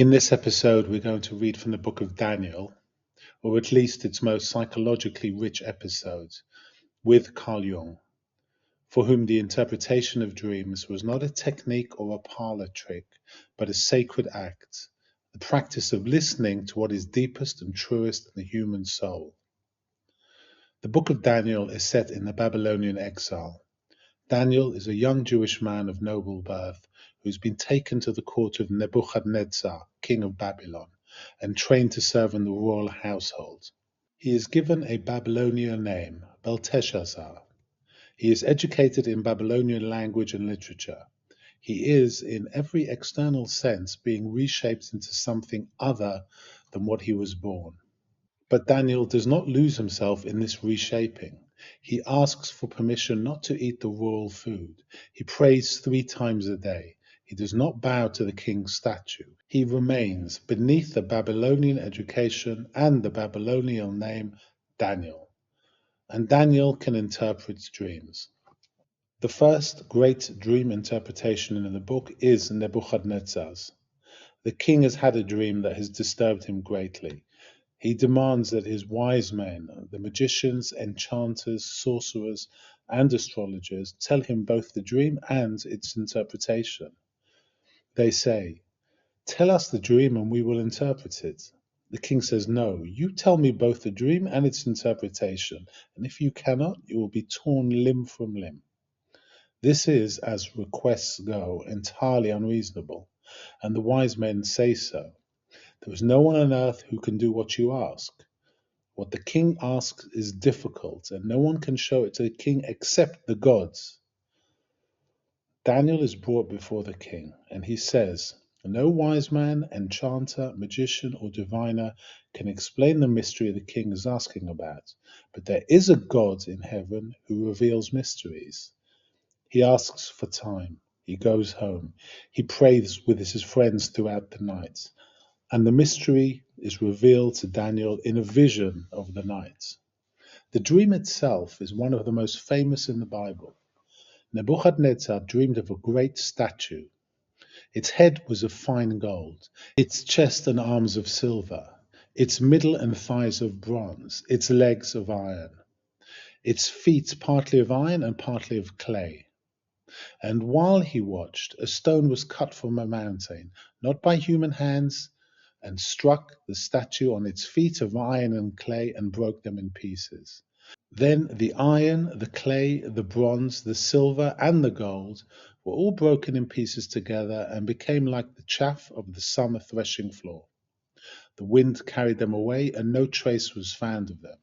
In this episode, we're going to read from the book of Daniel, or at least its most psychologically rich episodes, with Carl Jung, for whom the interpretation of dreams was not a technique or a parlor trick, but a sacred act, the practice of listening to what is deepest and truest in the human soul. The book of Daniel is set in the Babylonian exile. Daniel is a young Jewish man of noble birth who's been taken to the court of Nebuchadnezzar, king of Babylon, and trained to serve in the royal household. He is given a Babylonian name, Belteshazzar. He is educated in Babylonian language and literature. He is, in every external sense, being reshaped into something other than what he was born. But Daniel does not lose himself in this reshaping. He asks for permission not to eat the royal food. He prays 3 times a day. He does not bow to the king's statue. He remains beneath the Babylonian education and the Babylonian name Daniel. And Daniel can interpret dreams. The first great dream interpretation in the book is Nebuchadnezzar's. The king has had a dream that has disturbed him greatly. He demands that his wise men, the magicians, enchanters, sorcerers, and astrologers, tell him both the dream and its interpretation. They say, "Tell us the dream and we will interpret it." The king says, "No, you tell me both the dream and its interpretation, and if you cannot, you will be torn limb from limb." This is, as requests go, entirely unreasonable, and the wise men say so. There is no one on earth who can do what you ask. What the king asks is difficult, and no one can show it to the king except the gods. Daniel is brought before the king, and he says, "No wise man, enchanter, magician, or diviner can explain the mystery the king is asking about, but there is a God in heaven who reveals mysteries." He asks for time. He goes home. He prays with his friends throughout the night. And the mystery is revealed to Daniel in a vision of the night. The dream itself is one of the most famous in the Bible. Nebuchadnezzar dreamed of a great statue. Its head was of fine gold, its chest and arms of silver, its middle and thighs of bronze, its legs of iron, its feet partly of iron and partly of clay. And while he watched, a stone was cut from a mountain, not by human hands, and struck the statue on its feet of iron and clay and broke them in pieces. Then the iron, the clay, the bronze, the silver, and the gold were all broken in pieces together and became like the chaff of the summer threshing floor. The wind carried them away, and no trace was found of them.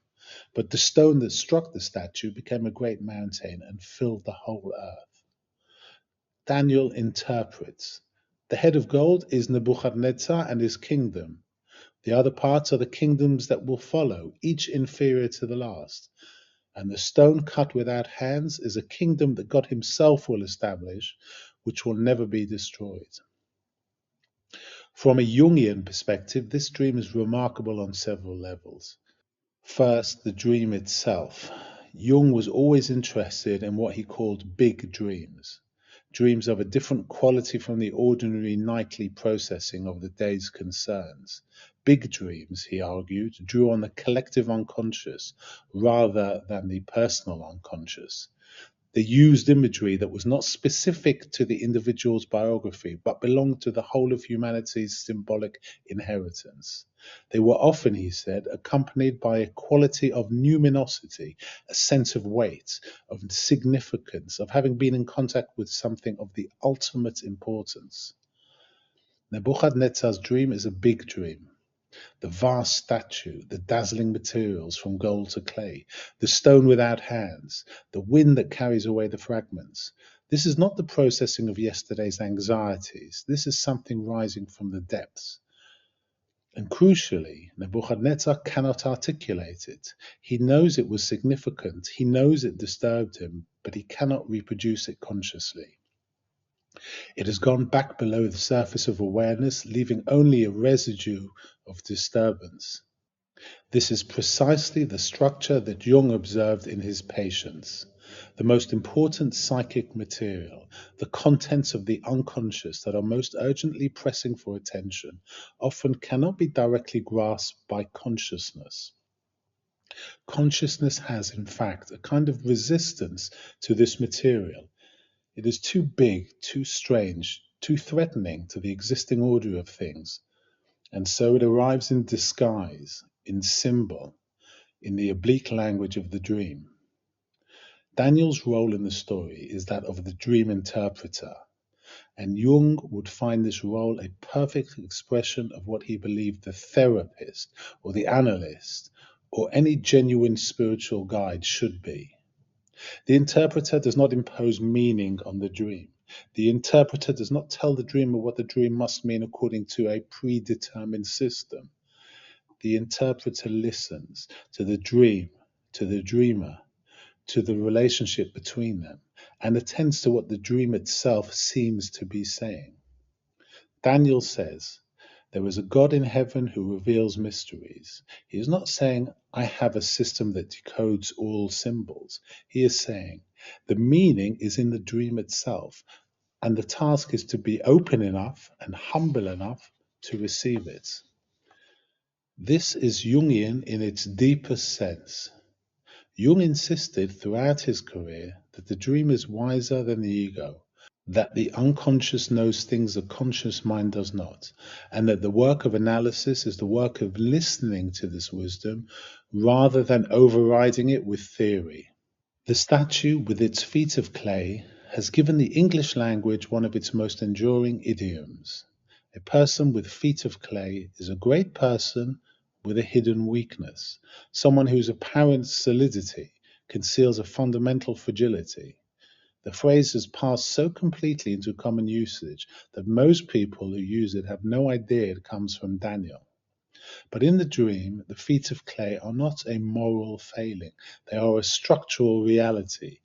But the stone that struck the statue became a great mountain and filled the whole earth. Daniel interprets. The head of gold is Nebuchadnezzar and his kingdom. The other parts are the kingdoms that will follow, each inferior to the last. And the stone cut without hands is a kingdom that God himself will establish, which will never be destroyed. From a Jungian perspective, this dream is remarkable on several levels. First, the dream itself. Jung was always interested in what he called big dreams. Dreams of a different quality from the ordinary nightly processing of the day's concerns. Big dreams, he argued, drew on the collective unconscious rather than the personal unconscious. They used imagery that was not specific to the individual's biography, but belonged to the whole of humanity's symbolic inheritance. They were often, he said, accompanied by a quality of numinosity, a sense of weight, of significance, of having been in contact with something of the ultimate importance. Nebuchadnezzar's dream is a big dream. The vast statue, the dazzling materials from gold to clay, the stone without hands, the wind that carries away the fragments. This is not the processing of yesterday's anxieties. This is something rising from the depths. And crucially, Nebuchadnezzar cannot articulate it. He knows it was significant. He knows it disturbed him, but he cannot reproduce it consciously. It has gone back below the surface of awareness, leaving only a residue of disturbance. This is precisely the structure that Jung observed in his patients. The most important psychic material, the contents of the unconscious that are most urgently pressing for attention, often cannot be directly grasped by consciousness. Consciousness has, in fact, a kind of resistance to this material. It is too big, too strange, too threatening to the existing order of things, and so it arrives in disguise, in symbol, in the oblique language of the dream. Daniel's role in the story is that of the dream interpreter, and Jung would find this role a perfect expression of what he believed the therapist or the analyst or any genuine spiritual guide should be. The interpreter does not impose meaning on the dream. The interpreter does not tell the dreamer what the dream must mean according to a predetermined system. The interpreter listens to the dream, to the dreamer, to the relationship between them, and attends to what the dream itself seems to be saying. Daniel says, there is a God in heaven who reveals mysteries. He is not saying, I have a system that decodes all symbols. He is saying, the meaning is in the dream itself, and the task is to be open enough and humble enough to receive it. This is Jungian in its deepest sense. Jung insisted throughout his career that the dream is wiser than the ego, that the unconscious knows things the conscious mind does not, and that the work of analysis is the work of listening to this wisdom rather than overriding it with theory. The statue, with its feet of clay, has given the English language one of its most enduring idioms. A person with feet of clay is a great person with a hidden weakness, someone whose apparent solidity conceals a fundamental fragility. The phrase has passed so completely into common usage that most people who use it have no idea it comes from Daniel. But in the dream, the feet of clay are not a moral failing, they are a structural reality.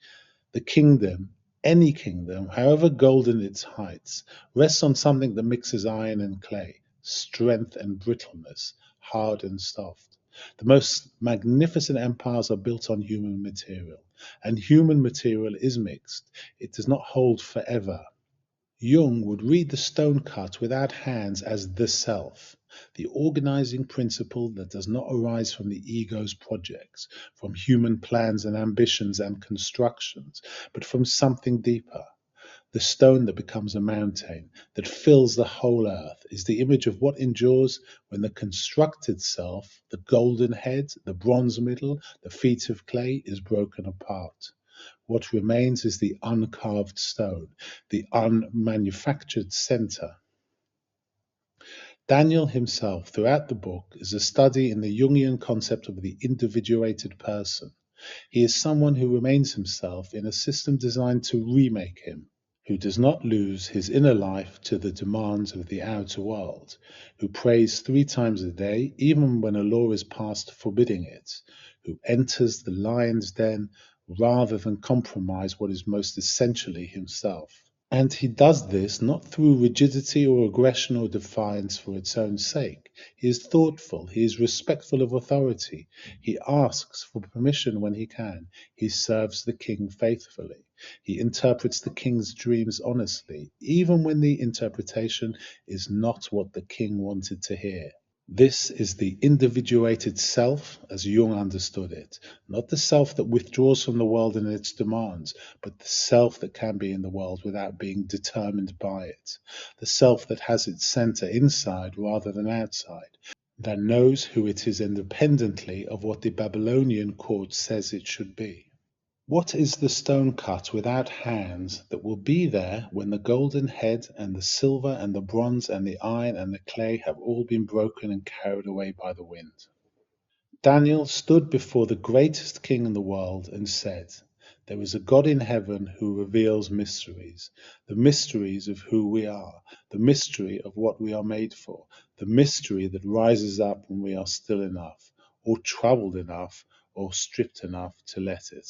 The kingdom, any kingdom, however golden its heights, rests on something that mixes iron and clay, strength and brittleness, hard and soft. The most magnificent empires are built on human material, and human material is mixed. It does not hold forever. Jung would read the stone cut without hands as the self, the organizing principle that does not arise from the ego's projects, from human plans and ambitions and constructions, but from something deeper. The stone that becomes a mountain, that fills the whole earth, is the image of what endures when the constructed self, the golden head, the bronze middle, the feet of clay, is broken apart. What remains is the uncarved stone, the unmanufactured center. Daniel himself, throughout the book, is a study in the Jungian concept of the individuated person. He is someone who remains himself in a system designed to remake him, who does not lose his inner life to the demands of the outer world, who prays 3 times a day, even when a law is passed forbidding it, who enters the lion's den rather than compromise what is most essentially himself. And he does this not through rigidity or aggression or defiance for its own sake. He is thoughtful, he is respectful of authority, he asks for permission when he can, he serves the king faithfully, he interprets the king's dreams honestly, even when the interpretation is not what the king wanted to hear. This is the individuated self as Jung understood it, not the self that withdraws from the world and its demands, but the self that can be in the world without being determined by it, the self that has its center inside rather than outside, that knows who it is independently of what the Babylonian court says it should be. What is the stone cut without hands that will be there when the golden head and the silver and the bronze and the iron and the clay have all been broken and carried away by the wind? Daniel stood before the greatest king in the world and said, there is a God in heaven who reveals mysteries, the mysteries of who we are, the mystery of what we are made for, the mystery that rises up when we are still enough, or troubled enough, or stripped enough to let it.